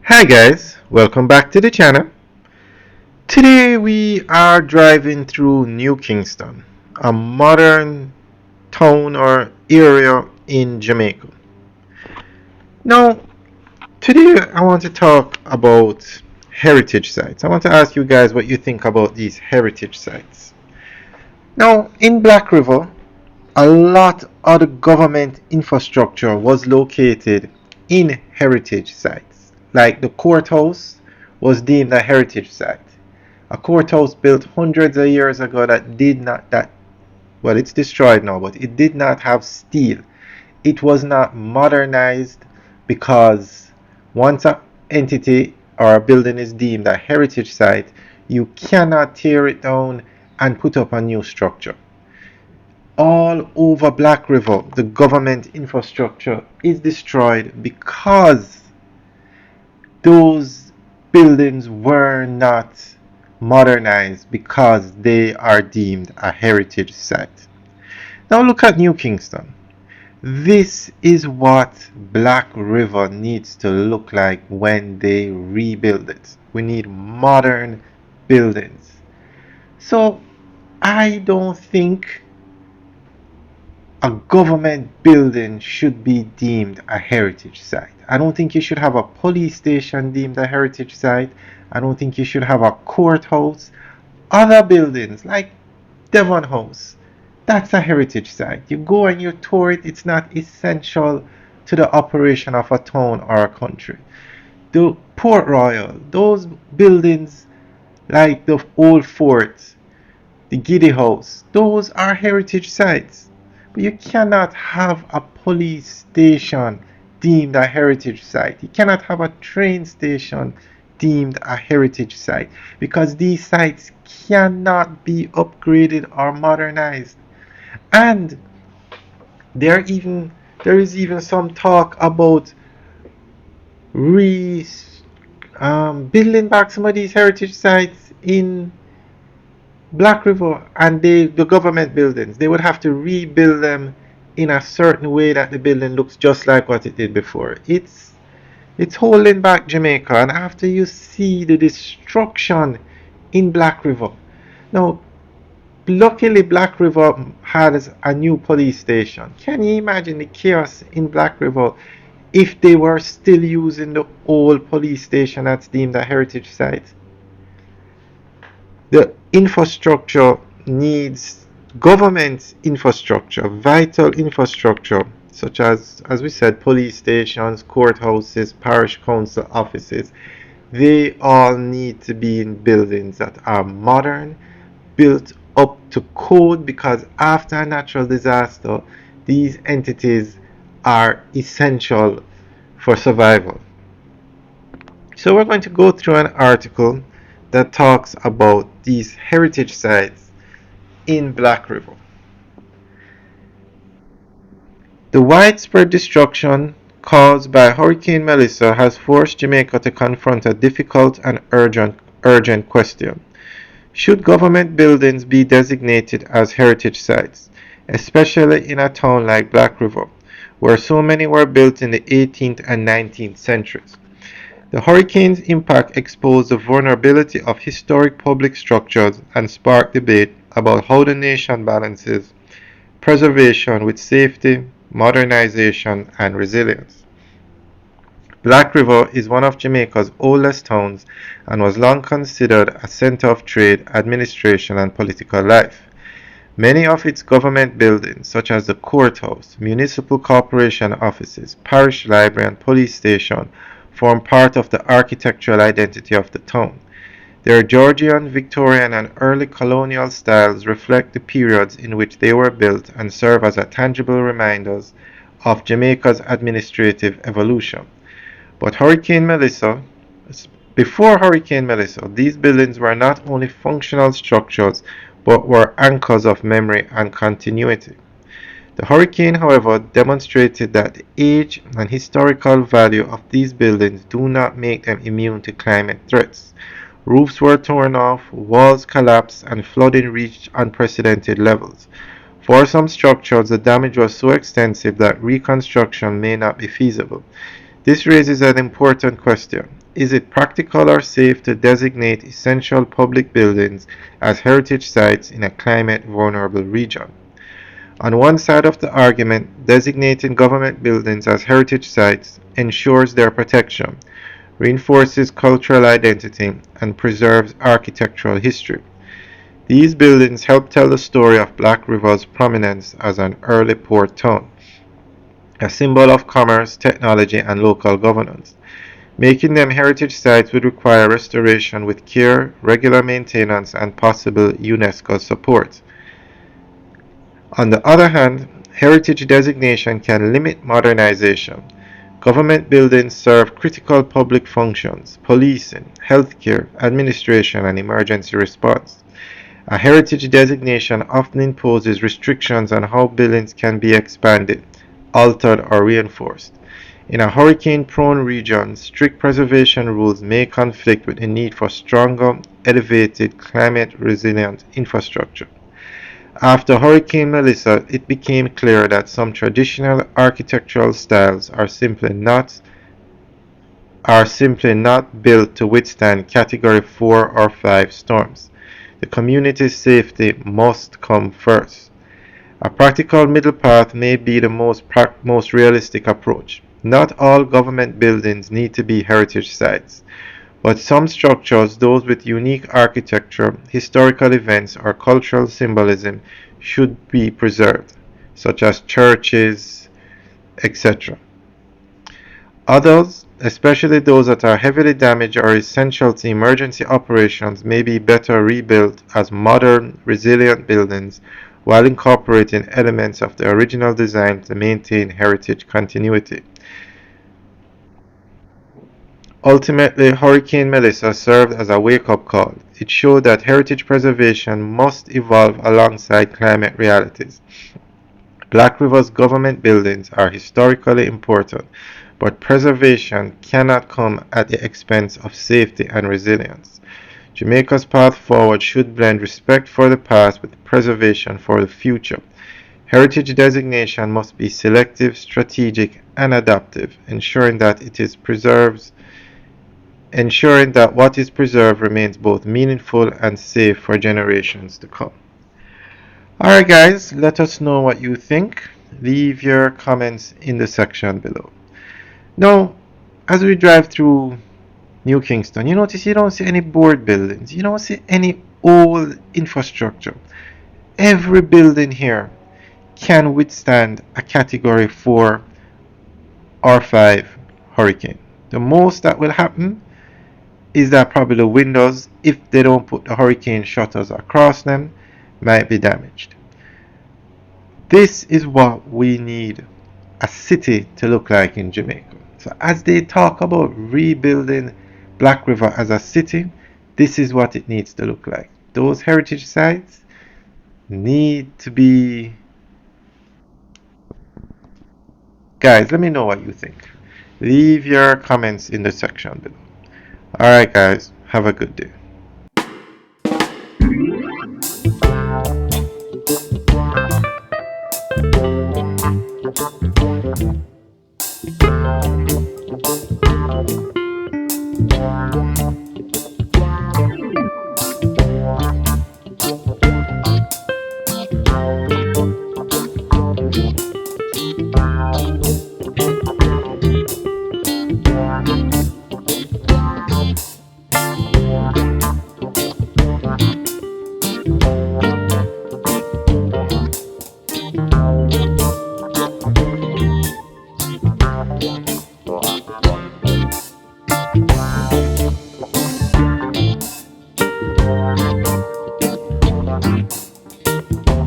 Hi guys, welcome back to the channel. Today we are driving through New Kingston, a modern town or area in Jamaica. Now, today I want to talk about heritage sites. I want to ask you guys what you think about these heritage sites. Now, in Black River, a lot of the government infrastructure was located in heritage sites. Like the courthouse was deemed a heritage site. A courthouse built hundreds of years ago that did not that well, it's destroyed now, but it did not have steel. It was not modernized because once an entity or a building is deemed a heritage site, you cannot tear it down and put up a new structure. All over Black River, the government infrastructure is destroyed because those buildings were not modernized because they are deemed a heritage site. Now look at New Kingston. This is what Black River needs to look like when they rebuild it. We need modern buildings. So I don't think a government building should be deemed a heritage site. I don't think you should have a police station deemed a heritage site. I don't think you should have a courthouse. Other buildings like Devon House, that's a heritage site. You go and you tour it, it's not essential to the operation of a town or a country. The Port Royal, those buildings like the old fort, the Giddy House, those are heritage sites. But you cannot have a police station deemed a heritage site. You cannot have a train station deemed a heritage site because these sites cannot be upgraded or modernized. And there is even some talk about re building back some of these heritage sites in Black River, and the government buildings, they would have to rebuild them in a certain way that the building looks just like what it did before. It's holding back Jamaica, and after you see the destruction in Black River. Now, luckily Black River has a new police station. Can you imagine the chaos in Black River if they were still using the old police station that's deemed a heritage site? The infrastructure needs government infrastructure, vital infrastructure, such as we said, police stations, courthouses, parish council offices. They all need to be in buildings that are modern, built up to code, because after a natural disaster, these entities are essential for survival. So we're going to go through an article that talks about these heritage sites in Black River. The widespread destruction caused by Hurricane Melissa has forced Jamaica to confront a difficult and urgent question. Should government buildings be designated as heritage sites, especially in a town like Black River, where so many were built in the 18th and 19th centuries? The hurricane's impact exposed the vulnerability of historic public structures and sparked debate about how the nation balances preservation with safety, modernization, and resilience. Black River is one of Jamaica's oldest towns and was long considered a center of trade, administration, and political life. Many of its government buildings, such as the courthouse, municipal corporation offices, parish library, and police station, form part of the architectural identity of the town. Their Georgian, Victorian, and early colonial styles reflect the periods in which they were built and serve as tangible reminders of Jamaica's administrative evolution. But before Hurricane Melissa, these buildings were not only functional structures but were anchors of memory and continuity. The hurricane, however, demonstrated that the age and historical value of these buildings do not make them immune to climate threats. Roofs were torn off, walls collapsed, and flooding reached unprecedented levels. For some structures, the damage was so extensive that reconstruction may not be feasible. This raises an important question. is it practical or safe to designate essential public buildings as heritage sites in a climate vulnerable region? On one side of the argument, designating government buildings as heritage sites ensures their protection, reinforces cultural identity, and preserves architectural history. These buildings help tell the story of Black River's prominence as an early port town, a symbol of commerce, technology, and local governance. Making them heritage sites would require restoration with care, regular maintenance, and possible UNESCO support. On the other hand, heritage designation can limit modernization. Government buildings serve critical public functions, policing, healthcare, administration, and emergency response. A heritage designation often imposes restrictions on how buildings can be expanded, altered, or reinforced. In a hurricane-prone region, strict preservation rules may conflict with the need for stronger, elevated, climate-resilient infrastructure. After Hurricane Melissa, it became clear that some traditional architectural styles are simply not built to withstand Category 4 or 5 storms. The community's safety must come first. A practical middle path may be the most realistic approach. Not all government buildings need to be heritage sites, but some structures, those with unique architecture, historical events, or cultural symbolism, should be preserved, such as churches, etc. Others, especially those that are heavily damaged or essential to emergency operations, may be better rebuilt as modern, resilient buildings while incorporating elements of the original design to maintain heritage continuity. Ultimately, Hurricane Melissa served as a wake-up call. It showed that heritage preservation must evolve alongside climate realities. Black River's government buildings are historically important, but preservation cannot come at the expense of safety and resilience. Jamaica's path forward should blend respect for the past with preservation for the future. Heritage designation must be selective, strategic, and adaptive, ensuring that what is preserved remains both meaningful and safe for generations to come. Alright guys, let us know what you think. Leave your comments in the section below. Now, as we drive through New Kingston, you notice you don't see any board buildings. You don't see any old infrastructure. Every building here can withstand a Category 4 or 5 hurricane. The most that will happen is that probably the windows, if they don't put the hurricane shutters across them, might be damaged. This is what we need a city to look like in Jamaica. So as they talk about rebuilding Black River as a city, this is what it needs to look like. Those heritage sites need to be... Guys, let me know what you think. Leave your comments in the section below. Alright guys, have a good day.